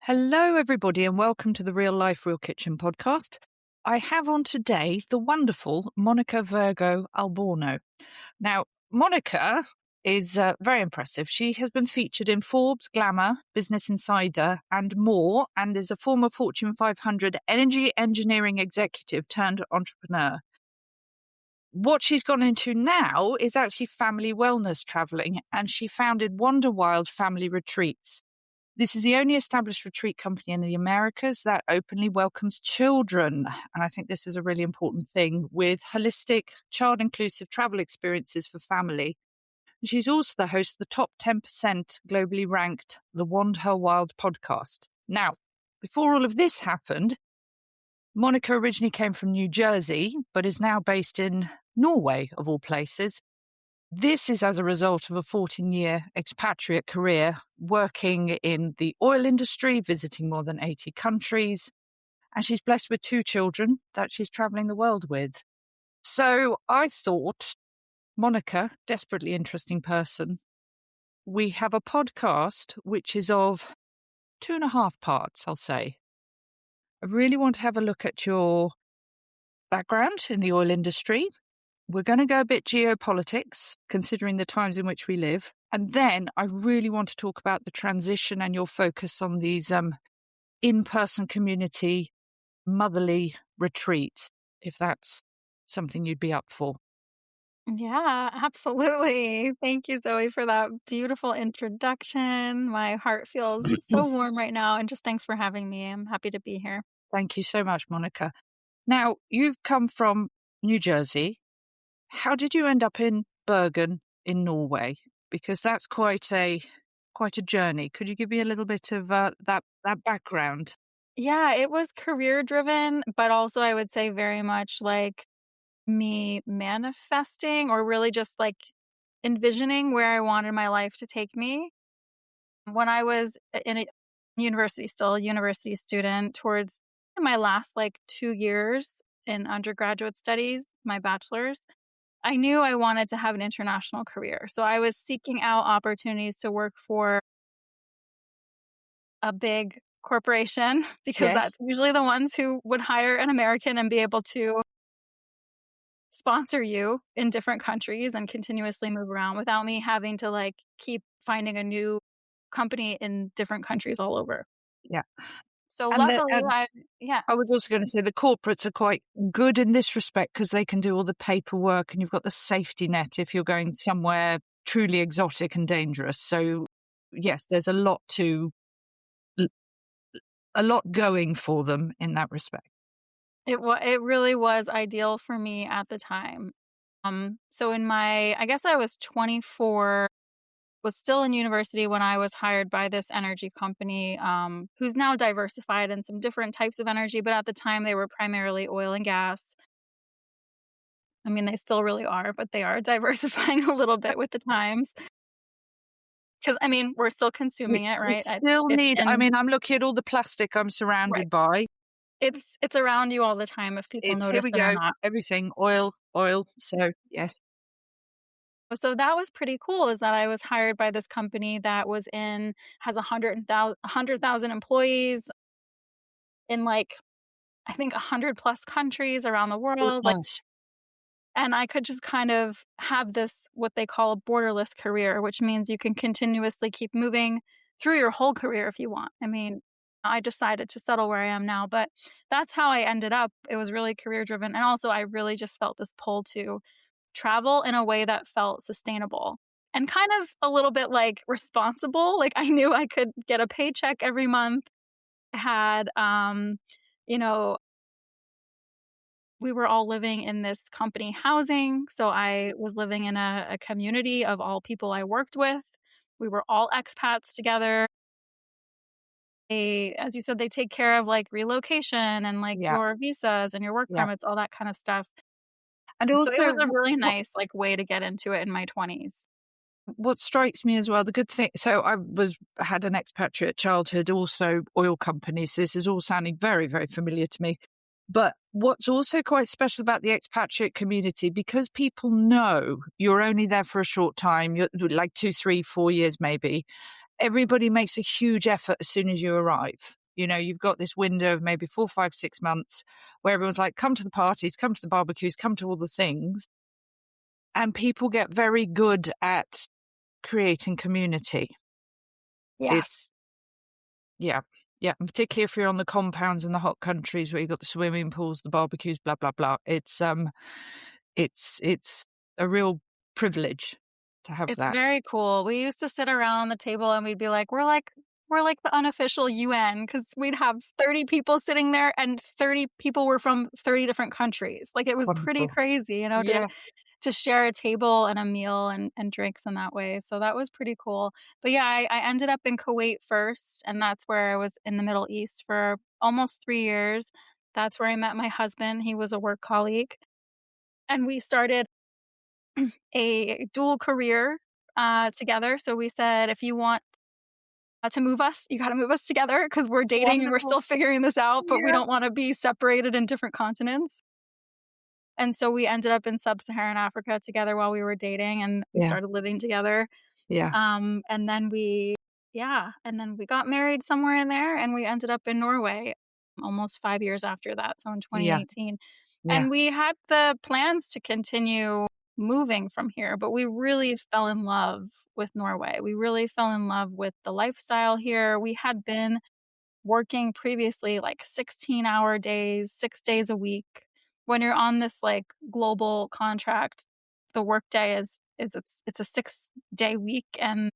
Hello, everybody, and welcome to the Real Life, Real Kitchen podcast. I have on today the wonderful Monica Virga Alborno. Now, Monica is very impressive. She has been featured in Forbes, Glamour, Business Insider, and more, and is a former Fortune 500 energy engineering executive turned entrepreneur. What she's gone into now is actually family wellness traveling, and she founded Wandherwild Family Retreats. This is the only established retreat company in the Americas that openly welcomes children. And I think this is a really important thing with holistic, child-inclusive travel experiences for family. She's also the host of the top 10% globally ranked The Wandherwild podcast. Now, before all of this happened, Monica originally came from New Jersey, but is now based in Norway, of all places. This is as a result of a 14-year expatriate career working in the oil industry, visiting more than 80 countries, and she's blessed with 2 children that she's traveling the world with. So I thought, Monica, desperately interesting person. We have a podcast which is of 2.5 parts, I'll say. I really want to have a look at your background in the oil industry. We're going to go a bit geopolitics, considering the times in which we live. And then I really want to talk about the transition and your focus on these in-person community motherly retreats, if that's something you'd be up for. Yeah, absolutely. Thank you, Zoe, for that beautiful introduction. My heart feels so warm right now. And just thanks for having me. I'm happy to be here. Thank you so much, Monica. Now, you've come from New Jersey. How did you end up in Bergen in Norway? Because that's quite a journey. Could you give me a little bit of that background? Yeah, it was career driven, but also I would say very much like me manifesting or really just like envisioning where I wanted my life to take me. When I was in a still a university student, towards my last 2 years in undergraduate studies, my bachelor's, I knew I wanted to have an international career. So I was seeking out opportunities to work for a big corporation because that's usually the ones who would hire an American and be able to sponsor you in different countries and continuously move around without me having to keep finding a new company in different countries all over. Yeah. So And luckily, I was also going to say the corporates are quite good in this respect because they can do all the paperwork and you've got the safety net if you're going somewhere truly exotic and dangerous. So yes, there's a lot going for them in that respect. It really was ideal for me at the time. So I guess I was 24, was still in university when I was hired by this energy company, who's now diversified in some different types of energy, but at the time they were primarily oil and gas. I mean, they still really are, but they are diversifying a little bit with the times. Because, I mean, we're still consuming it, right? I'm looking at all the plastic I'm surrounded by. It's around you all the time if people notice it or not. Everything, oil. So, yes. So that was pretty cool, is that I was hired by this company that has 100,000 employees in I think 100 plus countries around the world. And I could just kind of have this, what they call a borderless career, which means you can continuously keep moving through your whole career if you want. I mean, I decided to settle where I am now, but that's how I ended up. It was really career driven. And also I really just felt this pull to travel in a way that felt sustainable and kind of a little bit responsible. I knew I could get a paycheck every month. I had, we were all living in this company housing. So I was living in a community of all people I worked with. We were all expats together. As you said, they take care of relocation and your visas and your work permits, all that kind of stuff. And also, so it was a really nice way to get into it in my 20s. What strikes me as well, the good thing, so I had an expatriate childhood, also oil companies. This is all sounding very, very familiar to me. But what's also quite special about the expatriate community, because people know you're only there for a short time, you're 2, 3, 4 years maybe, everybody makes a huge effort as soon as you arrive. You've got this window of maybe 4, 5, 6 months where everyone's like, come to the parties, come to the barbecues, come to all the things. And people get very good at creating community. Yes. It's, yeah. Yeah. And particularly if you're on the compounds in the hot countries where you've got the swimming pools, the barbecues, blah, blah, blah. It's a real privilege to have It's that. very cool. We used to sit around the table and we'd be like, we're like the unofficial UN because we'd have 30 people sitting there and 30 people were from 30 different countries. Like it was pretty Wonderful. crazy, to Yeah. to share a table and a meal and drinks in that way. So that was pretty cool. But yeah, I ended up in Kuwait first, and that's where I was in the Middle East for almost 3 years. That's where I met my husband. He was a work colleague. And we started a dual career together. So we said, if you want to move us, you got to move us together because we're dating and we're Wonderful. still figuring this out, but we Yeah. don't want to be separated in different continents. And so we ended up in sub-Saharan Africa together while we were dating and we Yeah. started living together. Yeah. And then we got married somewhere in there and we ended up in Norway almost 5 years after that, so in Yeah. 2018. Yeah. And we had the plans to continue moving from here, but we really fell in love with Norway. We really fell in love with the lifestyle here. We had been working previously like 16-hour days, 6 days a week. When you're on this, like, global contract, the workday it's a 6-day week, and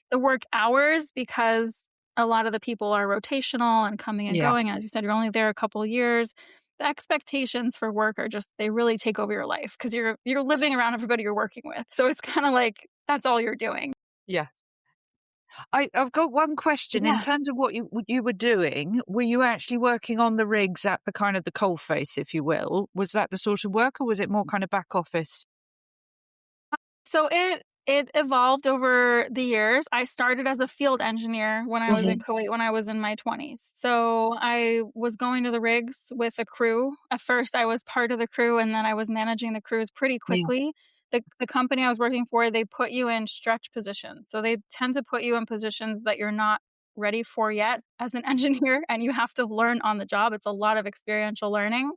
the work hours, because a lot of the people are rotational and coming and Yeah. going, as you said, you're only there a couple of years. The expectations for work are just they really take over your life because you're living around everybody you're working with. So it's kinda like that's all you're doing. Yeah. I've got one question. In Yeah. terms of what you were doing, were you actually working on the rigs at the kind of the coalface, if you will? Was that the sort of work, or was it more kind of back office? So it evolved over the years. I started as a field engineer when I was in Mhm. Kuwait when I was in my 20s. So I was going to the rigs with a crew. At first, I was part of the crew, and then I was managing the crews pretty Yeah. quickly. The company I was working for, they put you in stretch positions. So they tend to put you in positions that you're not ready for yet as an engineer, and you have to learn on the job. It's a lot of experiential learning.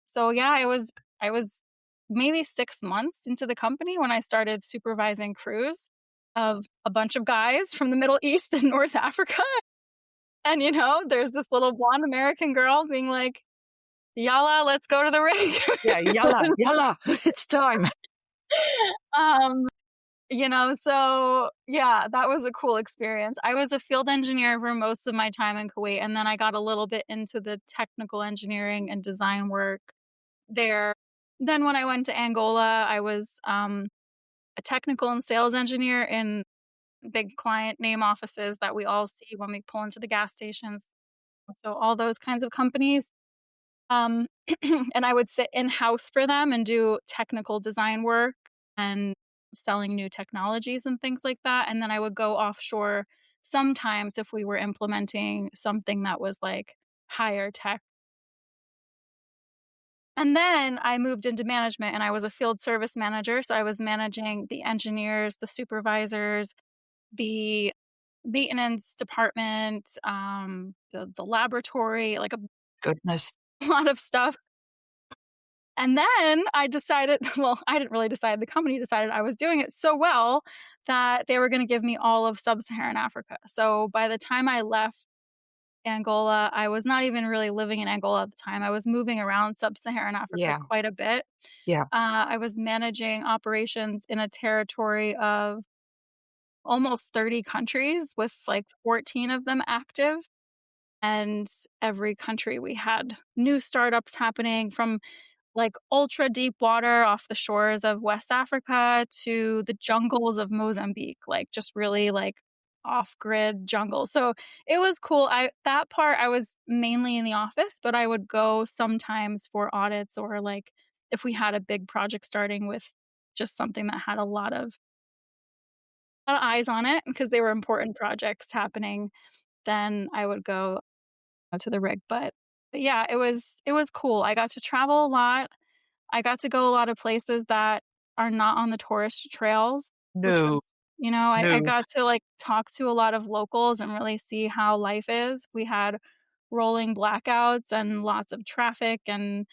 So yeah, I was maybe 6 months into the company when I started supervising crews of a bunch of guys from the Middle East and North Africa. And, there's this little blonde American girl being like, "Yalla, let's go to the rig." Yeah, yalla, yalla, it's time. Um, so yeah, that was a cool experience. I was a field engineer for most of my time in Kuwait, and then I got a little bit into the technical engineering and design work there. Then when I went to Angola, I was, a technical and sales engineer in big client name offices that we all see when we pull into the gas stations. So all those kinds of companies. Um, and I would sit in-house for them and do technical design work and selling new technologies and things like that, and then I would go offshore sometimes if we were implementing something that was, like, higher tech. And then I moved into management and I was a field service manager. So I was managing the engineers, the supervisors, the maintenance department, the laboratory, like a Goodness. lot of stuff. And then I decided, well, I didn't really decide, the company decided I was doing it so well that they were going to give me all of sub Saharan Africa. So by the time I left Angola, I was not even really living in Angola at the time. I was moving around sub-Saharan Africa Yeah, quite a bit. yeah. I was managing operations in a territory of almost 30 countries with like 14 of them active. And every country we had new startups happening from like ultra deep water off the shores of West Africa to the jungles of Mozambique, like just really like off grid jungle. So it was cool. That part I was mainly in the office, but I would go sometimes for audits or like if we had a big project starting with just something that had a lot of eyes on it because they were important projects happening, then I would go to the rig. But yeah, it was cool. I got to travel a lot. I got to go a lot of places that are not on the tourist trails, which was No. I No. got to, like, talk to a lot of locals and really see how life is. We had rolling blackouts and lots of traffic and,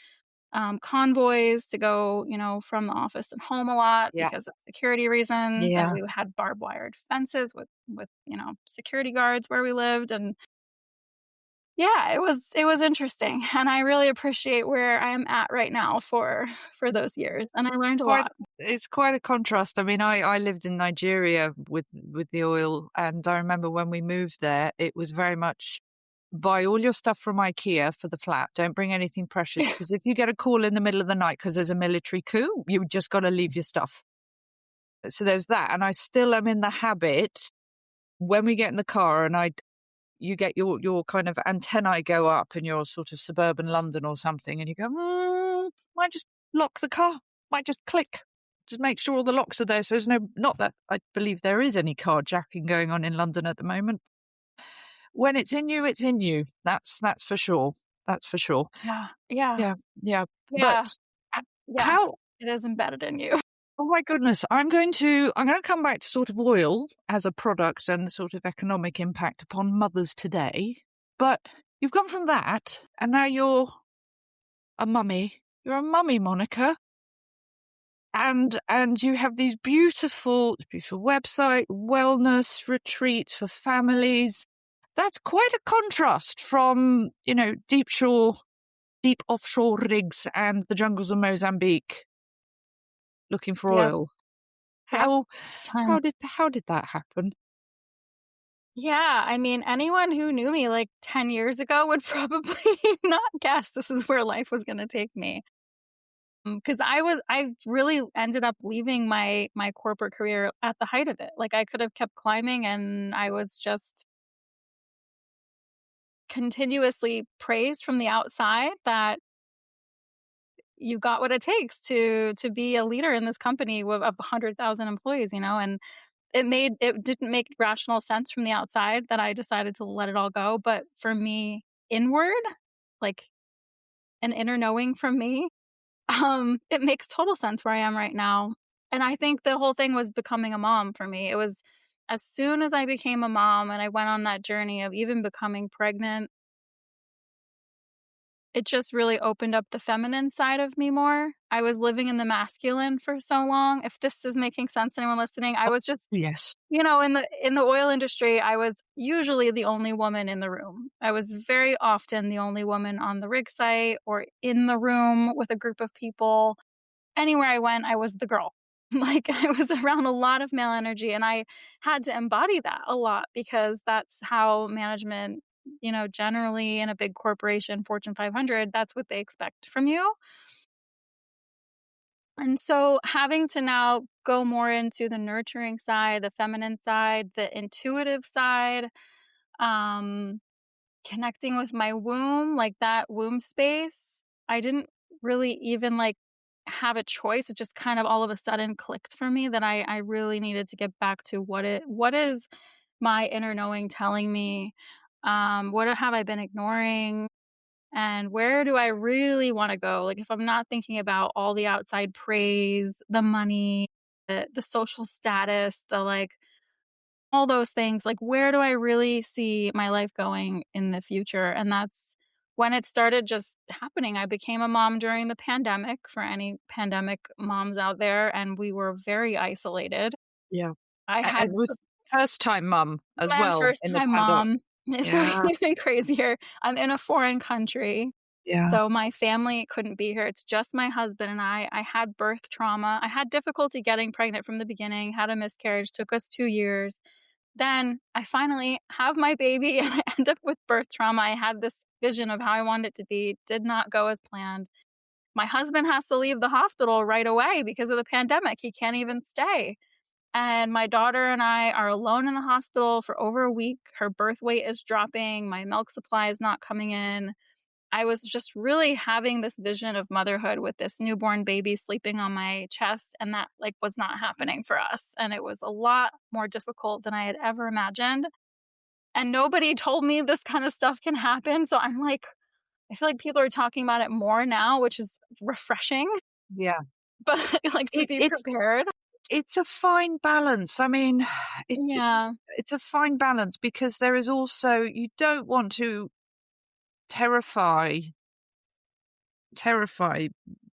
convoys to go, from the office and home a lot Yeah. because of security reasons, and Yeah. we had barbed wired fences with, security guards where we lived, and yeah, it was interesting, and I really appreciate where I am at right now for those years, and I learned a Quite lot. it's quite a contrast. I mean, I lived in Nigeria with the oil, and I remember when we moved there, it was very much buy all your stuff from IKEA for the flat. Don't bring anything precious because if you get a call in the middle of the night because there's a military coup, you just got to leave your stuff. So there's that, and I still am in the habit when we get in the car and you get your kind of antennae go up in your sort of suburban London or something, and you go, might just lock the car, might just click. Just make sure all the locks are there. So there's not that I believe there is any carjacking going on in London at the moment. When it's in you, it's in you. That's for sure. That's for sure. Yeah, yeah, Yeah, yeah. But yeah, yes, how it is embedded in you. oh my goodness, I'm gonna come back to sort of oil as a product and the sort of economic impact upon mothers today. But you've gone from that and now you're a mummy. You're a mummy, Monica. And you have these beautiful website, wellness retreats for families. That's quite a contrast from, deep offshore rigs and the jungles of Mozambique looking for Yep, oil. yep, How time. how did that happen? Yeah, I mean, anyone who knew me, like, 10 years ago would probably not guess this is where life was gonna take me. Because I really ended up leaving my corporate career at the height of it. Like, I could have kept climbing, and I was just continuously praised from the outside that you got what it takes to be a leader in this company of 100,000 employees, and it didn't make rational sense from the outside that I decided to let it all go, but for me, inward, like, an inner knowing from me, it makes total sense where I am right now, and I think the whole thing was becoming a mom for me. It was as soon as I became a mom and I went on that journey of even becoming pregnant, it just really opened up the feminine side of me more. I was living in the masculine for so long. If this is making sense to anyone listening, I was just Yes. in the oil industry, I was usually the only woman in the room. I was very often the only woman on the rig site or in the room with a group of people. Anywhere I went, I was the girl. Like, I was around a lot of male energy, and I had to embody that a lot because that's how management, generally in a big corporation, Fortune 500, that's what they expect from you. And so having to now go more into the nurturing side, the feminine side, the intuitive side, um, connecting with my womb, like that womb space, I didn't really even like have a choice. It just kind of all of a sudden clicked for me that I really needed to get back to what is my inner knowing telling me? What have I been ignoring? And where do I really want to go? Like, if I'm not thinking about all the outside praise, the money, the social status, the like all those things, like, where do I really see my life going in the future? And that's when it started just happening. I became a mom during the pandemic, for any pandemic moms out there, and we were very isolated. Yeah. I had And it was first time mum as my well first in the time pandemic. mom, so Yeah. even crazier. I'm in a foreign country, Yeah. so my family couldn't be here. It's just my husband and I. I had birth trauma. I had difficulty getting pregnant from the beginning, had a miscarriage, took us 2 years. Then I finally have my baby and I end up with birth trauma. I had this vision of how I wanted it to be, did not go as planned. My husband has to leave the hospital right away because of the pandemic. He can't even stay. And my daughter and I are alone in the hospital for over a week. Her birth weight is dropping. My milk supply is not coming in. I was just really having this vision of motherhood with this newborn baby sleeping on my chest, and that like was not happening for us. And it was a lot more difficult than I had ever imagined. And nobody told me this kind of stuff can happen. So I'm like, I feel like people are talking about it more now, which is refreshing, Yeah. but like to be It's prepared. it's a fine balance. I mean, it Yeah. it's a fine balance because there is also you don't want to terrify terrify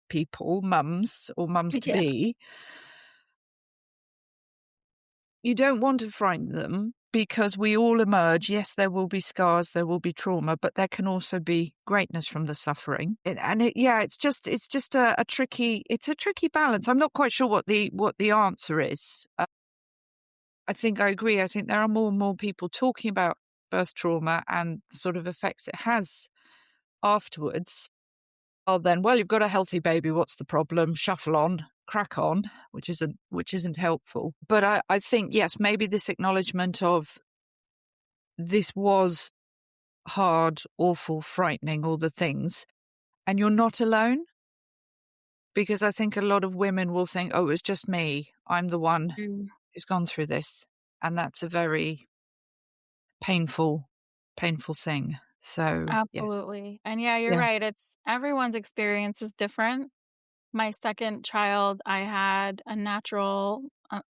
people, mums or mums to Yeah. be. You don't want to frighten them because we all emerge. Yes, there will be scars, there will be trauma, but there can also be greatness from the suffering. Yeah, it's just a tricky balance. I'm not quite sure what the answer is. I think I agree. I think there are more and more people talking about birth trauma and the sort of effects it has afterwards. Oh, then, well, you've got a healthy baby. What's the problem? Shuffle on, crack on, which isn't helpful. But I think, yes, maybe this acknowledgement of this was hard, awful, frightening, all the things, and you're not alone. Because I think a lot of women will think, oh, it's just me. I'm the one Mm. who's gone through this. And that's a very painful, painful thing. So, yes. Absolutely. And yeah, you're Yeah. right. It's everyone's experience is different. My second child, I had a natural,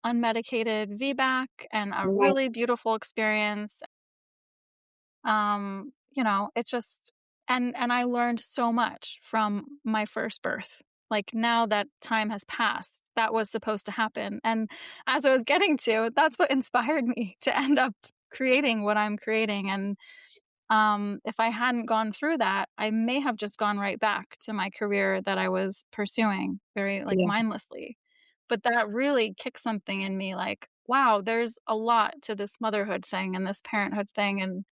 unmedicated VBAC and a Wow. really beautiful experience. It's just and I learned so much from my first birth. Like now that time has passed, that was supposed to happen. And as I was getting to, that's what inspired me to end up creating what I'm creating. And if I hadn't gone through that, I may have just gone right back to my career that I was pursuing very like Yeah. mindlessly. But that really kicked something in me like, wow, there's a lot to this motherhood thing and this parenthood thing. And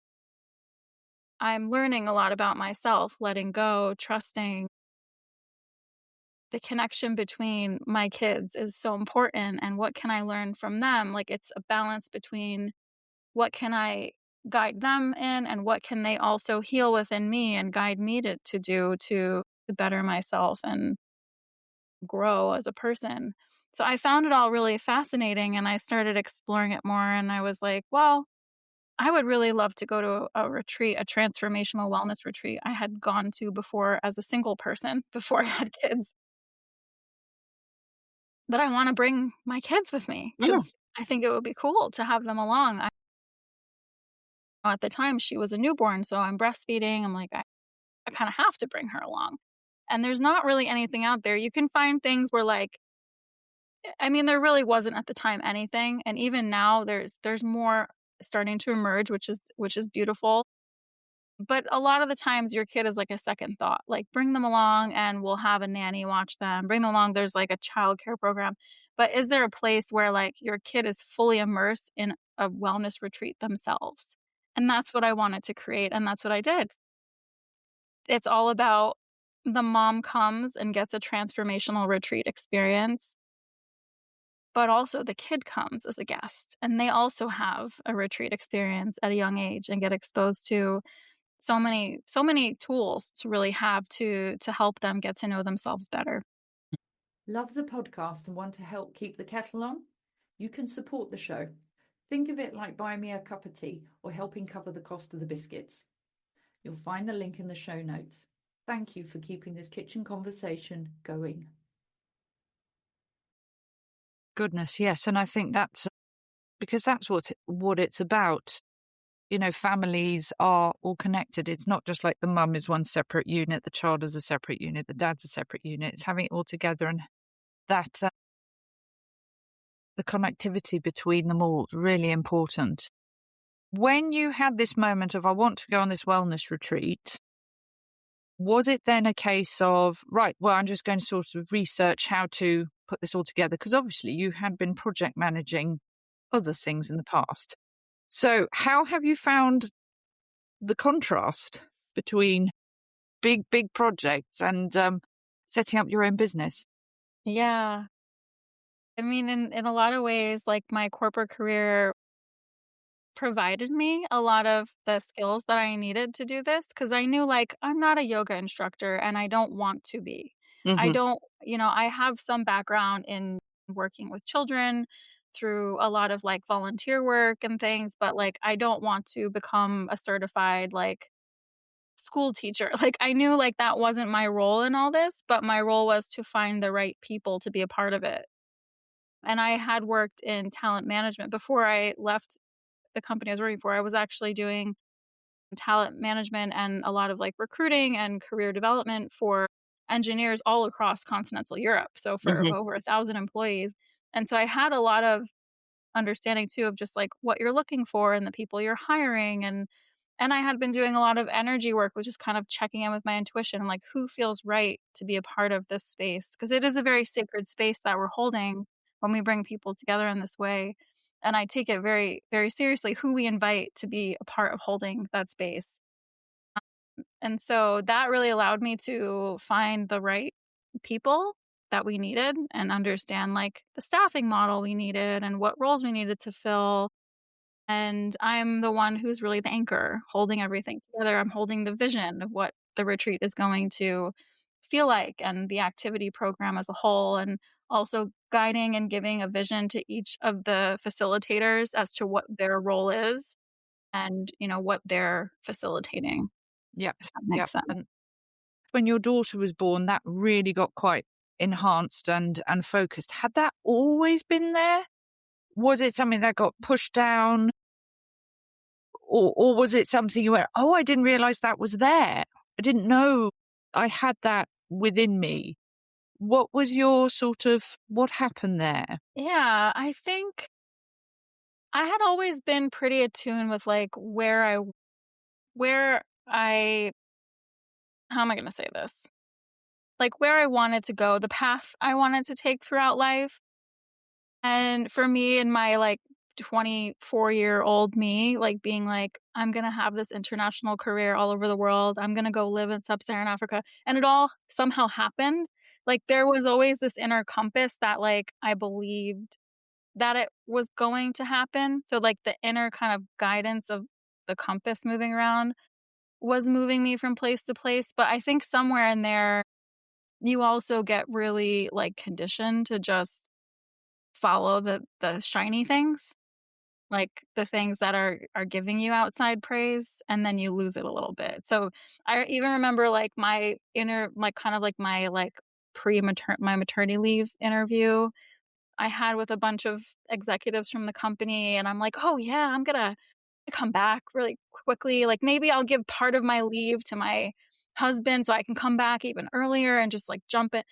I'm learning a lot about myself, letting go, trusting. The connection between my kids is so important. And what can I learn from them? Like, it's a balance between what can I guide them in and what can they also heal within me and guide me to do to better myself and grow as a person. So I found it all really fascinating and I started exploring it more and I was like, well, I would really love to go to a retreat, a transformational wellness retreat I had gone to before as a single person before I had kids, but I wanna bring my kids with me Yeah. because I think it would be cool to have them along. At the time, she was a newborn, so I'm breastfeeding, I'm like, I kinda have to bring her along, and there's not really anything out there. You can find things where, like I mean, there really wasn't at the time anything, and even now there's more starting to emerge, which is beautiful. But a lot of the times your kid is like a second thought, like, bring them along and we'll have a nanny watch them, bring them along, there's like a childcare program. But is there a place where, like, your kid is fully immersed in a wellness retreat themselves? And that's what I wanted to create, and that's what I did. It's all about the mom comes and gets a transformational retreat experience, but also the kid comes as a guest, and they also have a retreat experience at a young age and get exposed to so many tools to really have to help them get to know themselves better. Love the podcast and want to help keep the kettle on? You can support the show. Think of it like buying me a cup of tea or helping cover the cost of the biscuits. You'll find the link in the show notes. Thank you for keeping this kitchen conversation going. Goodness, yes. And I think that's because that's what it's about. You know, families are all connected. It's not just like the mum is one separate unit, the child is a separate unit, the dad's a separate unit. It's having it all together and that the connectivity between them all is really important. When you had this moment of, I want to go on this wellness retreat, was it then a case of, right, well, I'm just going to sort of research how to put this all together? Because obviously you had been project managing other things in the past. So how have you found the contrast between big projects and setting up your own business? Yeah. I mean, in a lot of ways, like, my corporate career provided me a lot of the skills that I needed to do this because I knew, like, I'm not a yoga instructor and I don't want to be. I Hmm. don't I have some background in working with children through a lot of, like, volunteer work and things, but, like, I don't want to become a certified, like, school teacher. Like, I knew, like, that wasn't my role in all this, but my role was to find the right people to be a part of it. And I had worked in talent management before I left the company I was working for. I was actually doing talent management and a lot of like recruiting and career development for engineers all across continental Europe. So for Hmm. over 1,000 employees. And so I had a lot of understanding too of just like what you're looking for and the people you're hiring, and I had been doing a lot of energy work, which is kind of checking in with my intuition and like who feels right to be a part of this space, because it is a very sacred space that we're holding when we bring people together in this way. And I take it very very seriously who we invite to be a part of holding that space. And so that really allowed me to find the right people that we needed and understand like the staffing model we needed and what roles we needed to fill. And I'm the one who's really the anchor, holding everything together. I'm holding the vision of what the retreat is going to feel like and the activity program as a whole, and also guiding and giving a vision to each of the facilitators as to what their role is and, what they're facilitating, Yep. if that Yep. makes sense. And when your daughter was born, that really got quite enhanced and focused. Had that always been there? Was it something that got pushed down? Or was it something you went, oh, I didn't realize that was there. I didn't know I had that within me. What was your what happened there? Yeah, I think I had always been pretty attuned with like where I how am I going to say this? Like where I wanted to go, the path I wanted to take throughout life. And for me and my like 24-year-old me, like being like, I'm going to have this international career all over the world. I'm going to go live in sub-Saharan Africa. And it all somehow happened. Like there was always this inner compass that like I believed that it was going to happen. So like the inner kind of guidance of the compass moving around was moving me from place to place. But I think somewhere in there, you also get really like conditioned to just follow the shiny things, like the things that are giving you outside praise, and then you lose it a little bit. So I even remember like my inner like kind of like my like my maternity leave interview I had with a bunch of executives from the company, and I'm like, "Oh yeah, I'm gonna come back really quickly. Like maybe I'll give part of my leave to my husband so I can come back even earlier and just like jump it."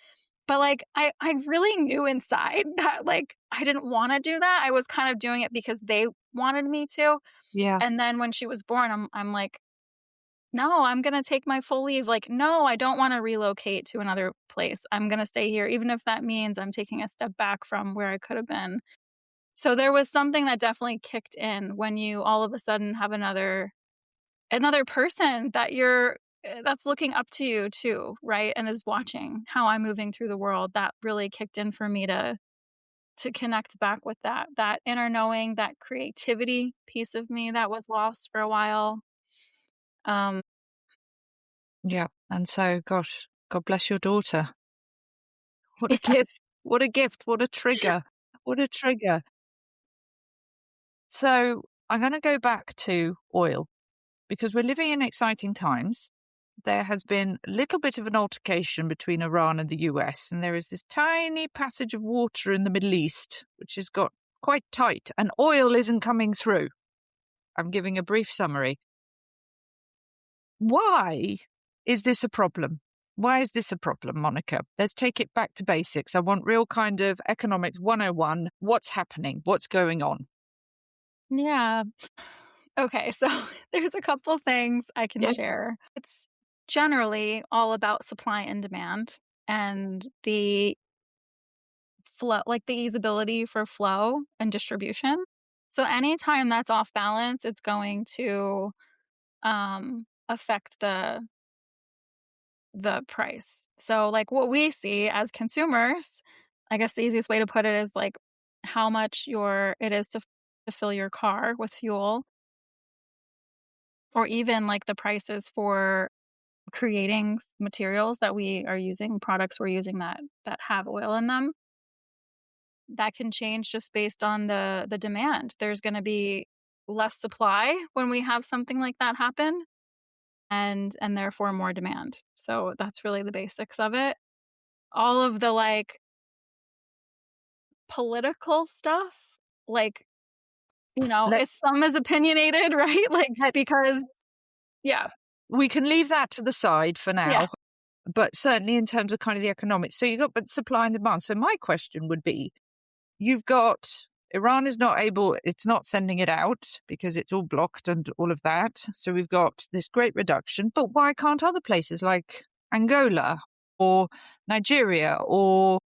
But like I really knew inside that like I didn't want to do that. I was kind of doing it because they wanted me to. Yeah. And then when she was born, I'm like, "No, I'm going to take my full leave." Like, "No, I don't want to relocate to another place. I'm going to stay here even if that means I'm taking a step back from where I could have been." So there was something that definitely kicked in when you all of a sudden have another person that you're that's looking up to you too, right? And is watching how I'm moving through the world. That really kicked in for me to connect back with that inner knowing, that creativity piece of me that was lost for a while. Um Yeah. And so, gosh, God bless your daughter. What a yeah. gift. What a gift. What a trigger. What a trigger. So I'm going to go back to oil because we're living in exciting times. There has been a little bit of an altercation between Iran and the US, and there is this tiny passage of water in the Middle East, which has got quite tight, and oil isn't coming through. I'm giving a brief summary. Why is this a problem? Why is this a problem, Monica? Let's take it back to basics. I want real kind of economics 101. What's happening? What's going on? Yeah. Okay, so there's a couple things I can Yes. share. It's generally all about supply and demand and the flow, like the easeability for flow and distribution. So anytime that's off balance, it's going to affect the price. So like what we see as consumers, I guess the easiest way to put it is like how much it is to fill your car with fuel, or even like the prices for creating materials that we are using, products we're using that have oil in them. That can change just based on the demand. There's going to be less supply when we have something like that happen, and therefore more demand. So that's really the basics of it. All of the like political stuff, like, Let, some is opinionated, right? Like, let because yeah, we can leave that to the side for yeah, now, but certainly in terms of kind of the economics. So you've got but supply and demand. So my question would be, you've got Iran is not able, it's not sending it out because it's all blocked and all of that. So we've got this great reduction, but why can't other places like Angola or Nigeria or,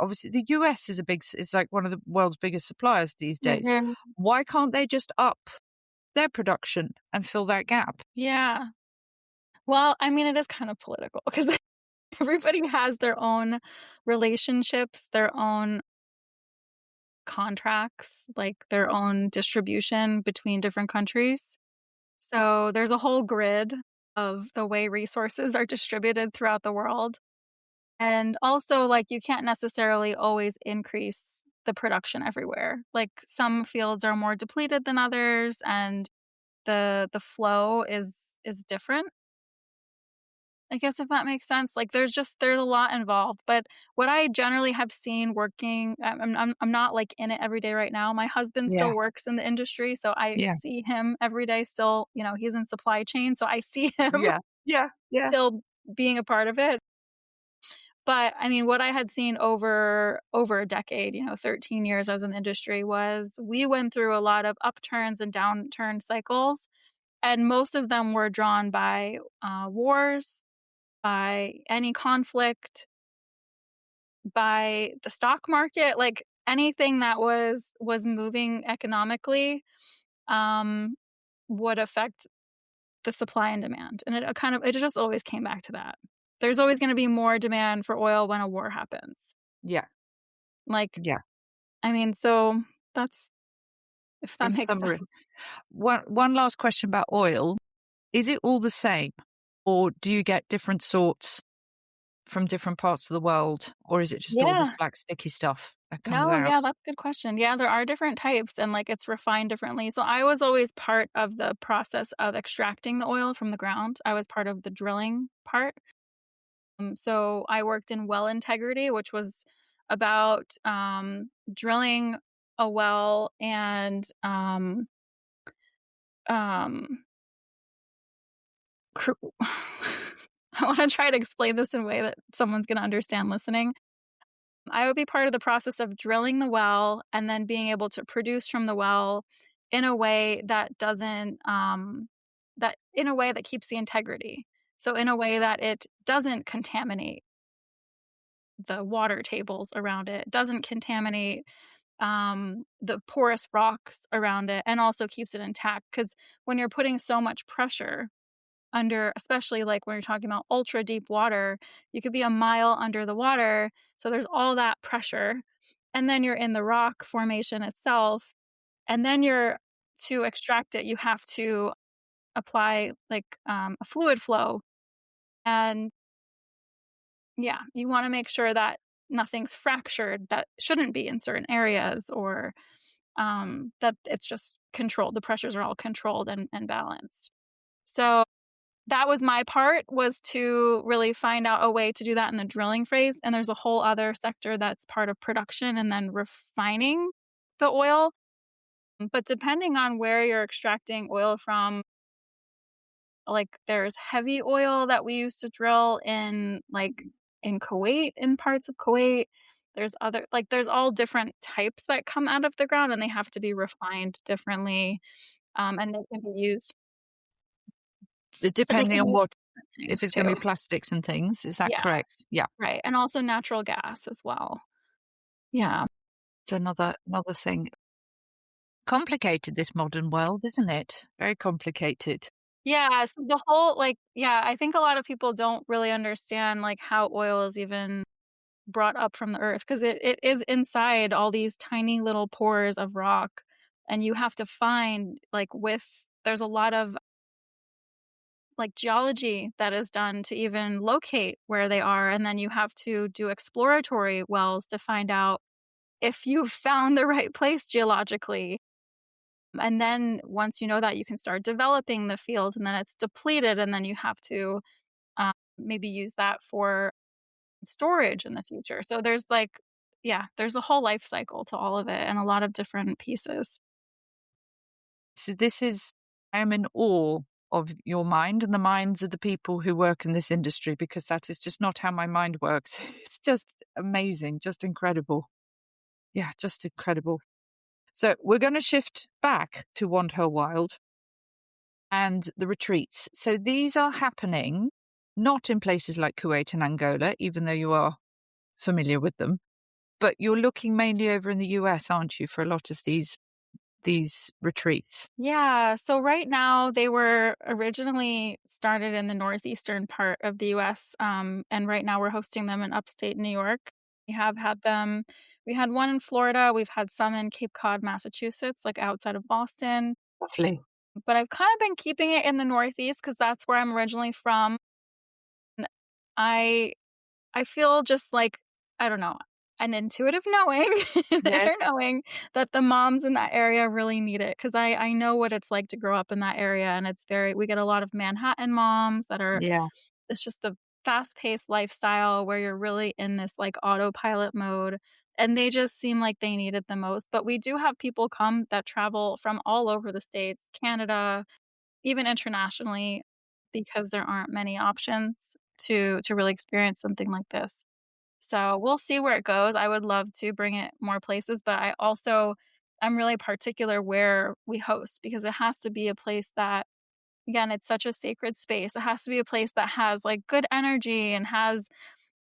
obviously the US is like one of the world's biggest suppliers these days. mhm, Why can't they just up their production and fill that gap? yeah. Well, I mean, it is kind of political because everybody has their own relationships, their own contracts, like their own distribution between different countries. So there's a whole grid of the way resources are distributed throughout the world. And also, like, you can't necessarily always increase the production everywhere. Like, some fields are more depleted than others, and the flow is different. I guess if that makes sense. Like, there's a lot involved, but what I generally have seen working, I'm not, like, in it every day right now. My husband Yeah, still works in the industry, so I yeah, see him every day still, he's in supply chain, so I see him yeah, yeah, yeah. still being a part of it. But, I mean, what I had seen over a decade, 13 years I was in the industry, was we went through a lot of upturns and downturn cycles, and most of them were drawn by, wars, by any conflict, by the stock market, like, anything that was moving economically, um, would affect the supply and demand, and it just always came back to that. There's always gonna be more demand for oil when a war happens. Yeah, Like, yeah. I mean, so that's if that In makes sense. summary, one last question about oil. Is it all the same, or do you get different sorts from different parts of the world, or is it just all this Yeah. black sticky stuff that comes No, out? yeah, that's a good question. Yeah, there are different types and, like, it's refined differently. So I was always part of the process of extracting the oil from the ground. I was part of the drilling part. So I worked in well integrity, which was about, drilling a well and, um, cr I wanna try to explain this in a way that someone's gonna understand listening. I would be part of the process of drilling the well and then being able to produce from the well in a way that doesn't, that in a way that keeps the integrity. So in a way that it doesn't contaminate the water tables around it, doesn't contaminate, the porous rocks around it, and also keeps it intact. Because when you're putting so much pressure under, especially like when you're talking about ultra deep water, you could be a mile under the water, so there's all that pressure, and then you're in the rock formation itself, and then you're to extract it, you have to apply, like, a fluid flow, and yeah, you wanna make sure that nothing's fractured that shouldn't be in certain areas, or, that it's just controlled, the pressures are all controlled and balanced. So that was my part, was to really find out a way to do that in the drilling phase, and there's a whole other sector that's part of production and then refining the oil. But depending on where you're extracting oil from, like, there's heavy oil that we used to drill in, like, in Kuwait, in parts of Kuwait. There's other, like, there's all different types that come out of the ground, and they have to be refined differently, and they can be used, but they Depending can be on used what, for if things it's going to too. be plastics and things, is that Yeah. correct? Yeah, Right, and also natural gas as well. Yeah. it's another thing. Complicated, this modern world, isn't it? Very complicated. Yeah, so the whole, like, yeah, I think a lot of people don't really understand, like, how oil is even brought up from the earth, 'cause it is inside all these tiny little pores of rock, and you have to find, like, there's a lot of, like, geology that is done to even locate where they are, and then you have to do exploratory wells to find out if you've found the right place geologically. And then once you know that, you can start developing the field, and then it's depleted, and then you have to, maybe use that for storage in the future. So there's, like, yeah, there's a whole life cycle to all of it and a lot of different pieces. So I am in awe of your mind and the minds of the people who work in this industry, because that is just not how my mind works. It's just amazing, just incredible. Yeah, just incredible. So we're going to shift back to Wanderwild and the retreats. So these are happening not in places like Kuwait and Angola, even though you are familiar with them, but you're looking mainly over in the US, aren't you, for a lot of these retreats? Yeah, so right now they were originally started in the northeastern part of the US, and right now we're hosting them in upstate New York. We have had them we had one in Florida, we've had some in Cape Cod, Massachusetts, like outside of Boston, Lovely. but I've kind of been keeping it in the Northeast because that's where I'm originally from. And I I feel just like, I don't know, an intuitive knowing, an Yes. inner knowing that the moms in that area really need it. Because I know what it's like to grow up in that area, and it's very we get a lot of Manhattan moms that are Yeah. it's just a fast-paced lifestyle where you're really in this, like, autopilot mode, and they just seem like they need it the most, but we do have people come that travel from all over the States, Canada, even internationally, because there aren't many options to really experience something like this. So, we'll see where it goes. I would love to bring it more places, but I'm really particular where we host because it has to be a place that again, it's such a sacred space. It has to be a place that has, like, good energy and has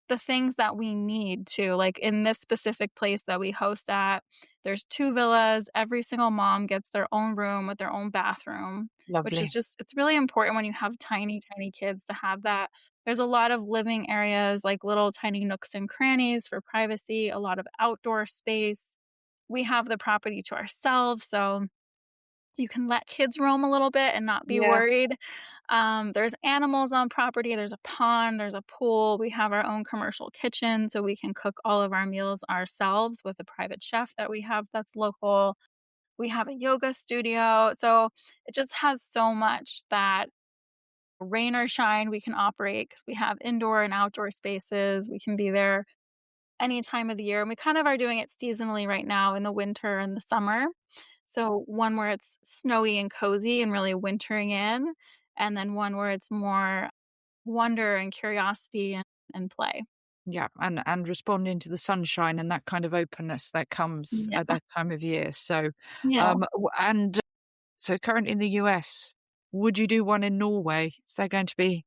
the things that we need to. Like, in this specific place that we host at, there's 2 villas. Every single mom gets their own room with their own bathroom, which is Lovely. just it's really important when you have tiny, tiny kids to have that. There's a lot of living areas, like little tiny nooks and crannies for privacy, a lot of outdoor space. We have the property to ourselves, so you can let kids roam a little bit and not be Yeah. worried. There's animals on property, there's a pond, there's a pool. We have our own commercial kitchen, so we can cook all of our meals ourselves with a private chef that we have that's local. We have a yoga studio, so it just has so much that rain or shine, we can operate because we have indoor and outdoor spaces. We can be there any time of the year, and we kind of are doing it seasonally right now in the winter and the summer. So one where it's snowy and cozy and really wintering in, and then one where it's more wonder and curiosity and play. Yeah, and responding to the sunshine and that kind of openness that comes Yeah. at that time of year. So, Yeah. and so currently in the US, would you do one in Norway? Is there going to be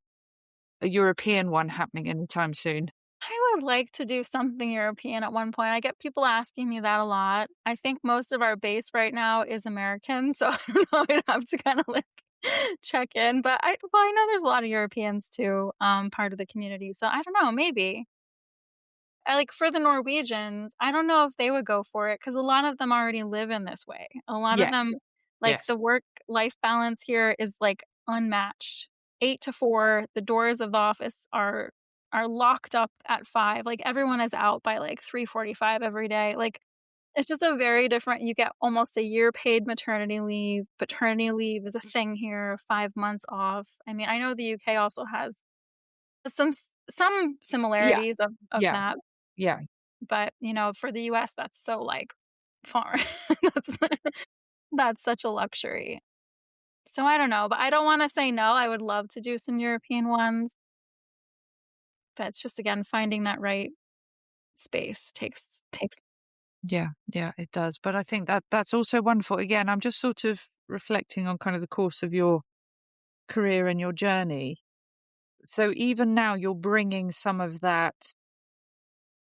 a European one happening anytime soon? I would like to do something European at one point. I get people asking me that a lot. I think most of our base right now is American, so I don't know, I'd have to kinda, like, check in, but I know there's a lot of Europeans too, part of the community, so I don't know, maybe. I like, for the Norwegians, I don't know if they would go for it because a lot of them already live in this way. A lot of Yes, them like, yes. the work-life balance here is, like, unmatched. 8 to 4, the doors of the office are locked up at 5, like, everyone is out by, like, 3:45 every day, like, it's just a very different you get almost a year paid maternity leave. Paternity leave is a thing here, 5 months off. I mean, I know the UK also has some Yeah, similarities of yeah, that. yeah, But, for the US, that's so, like, far. That's that's such a luxury. So I don't know, but I don't wanna say no, I would love to do some European ones, but it's just, again, finding that right space takes yeah, yeah, it does. But I think that's also wonderful. Again, I'm just sort of reflecting on kind of the course of your career and your journey. So even now, you're bringing some of that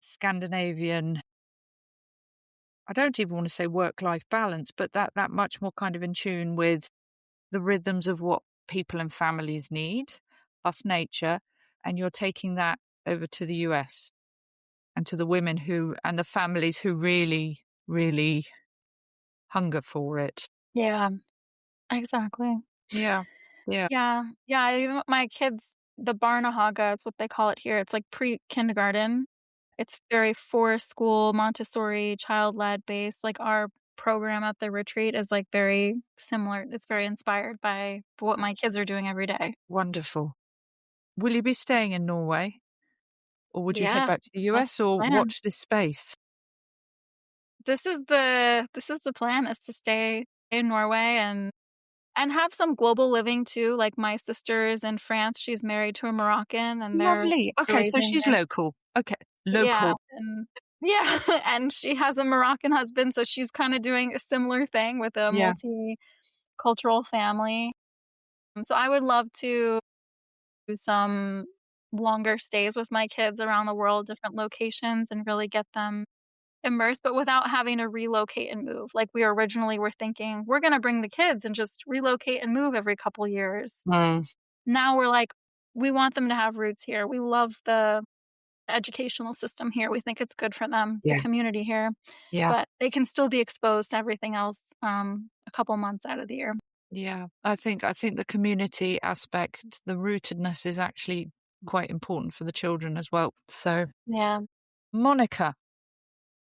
Scandinavian, I don't even want to say work-life balance, but that much more kind of in tune with the rhythms of what people and families need, plus nature, and you're taking that over to the US and to the women who and the families who really, really hunger for it. Yeah, exactly. Yeah. Yeah. Yeah, yeah, even my kids the Barnahaga is what they call it here, it's like pre-kindergarten. It's very forest school, Montessori, child-led based, like, our program at the retreat is, like, very similar it's very inspired by what my kids are doing every day. Wonderful. Will you be staying in Norway, or would you head Yeah, back to the that's US the or plan. watch this space? this is the plan, is to stay in Norway and have some global living too. Like my sister is in France. She's married to a Moroccan and they're Lovely. Okay, so raising she's their local. Okay, yeah, local. and yeah, and she has a Moroccan husband, so she's kinda doing a similar thing with a Yeah. multicultural family. So I would love to do some longer stays with my kids around the world, different locations, and really get them immersed, but without having to relocate and move. Like we originally were thinking, we're gonna bring the kids and just relocate and move every couple years. Mm, Now we're like, we want them to have roots here. We love the educational system here. We think it's good for them, the yeah, community here, yeah, but they can still be exposed to everything else, a couple months out of the year. yeah. I think the community aspect, the rootedness is actually quite important for the children as well. So, Yeah. Monica,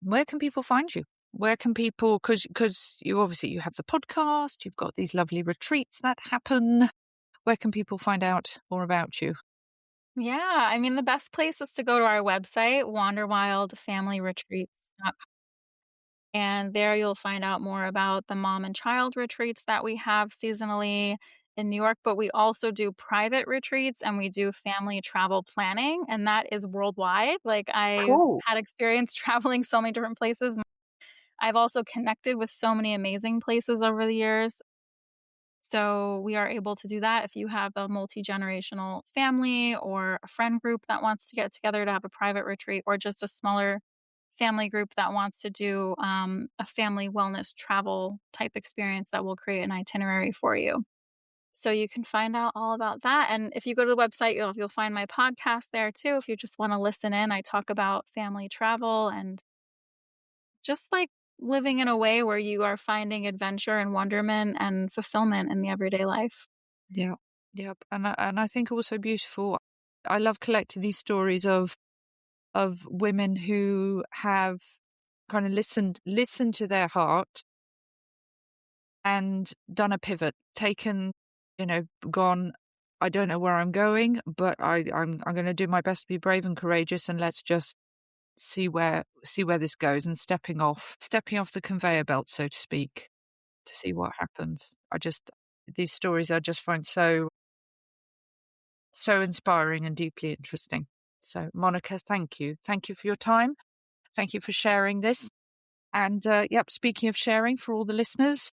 where can people find you? Where can people, because you have the podcast, you've got these lovely retreats that happen. Where can people find out more about you? Yeah, I mean, the best place is to go to our website, Wanderwild Family Retreats. And there you'll find out more about the mom and child retreats that we have seasonally in New York, but we also do private retreats and we do family travel planning, and that is worldwide. Like, I've Cool. had experience traveling so many different places. I've also connected with so many amazing places over the years. So we are able to do that if you have a multi-generational family or a friend group that wants to get together to have a private retreat, or just a smaller family group that wants to do a family wellness travel type experience, that will create an itinerary for you. So you can find out all about that. And if you go to the website, you'll find my podcast there too. If you just want to listen in, I talk about family travel and just like living in a way where you are finding adventure and wonderment and fulfillment in the everyday life. Yeah. Yep. And I think also beautiful. I love collecting these stories of women who have kind of listened to their heart and done a pivot, taken, gone, I don't know where I'm going, but I'm going to do my best to be brave and courageous, and let's just see where this goes, and stepping off the conveyor belt, so to speak, to see what happens. These stories I just find so inspiring and deeply interesting. So, Monica, thank you. Thank you for your time. Thank you for sharing this. And yep, speaking of sharing, for all the listeners,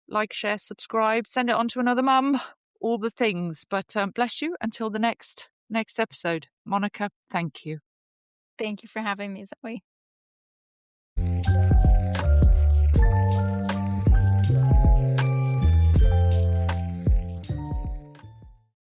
like, share, subscribe, send it on to another mum, all the things. But bless you until the next episode. Monica, thank you. Thank you for having me, Zoe.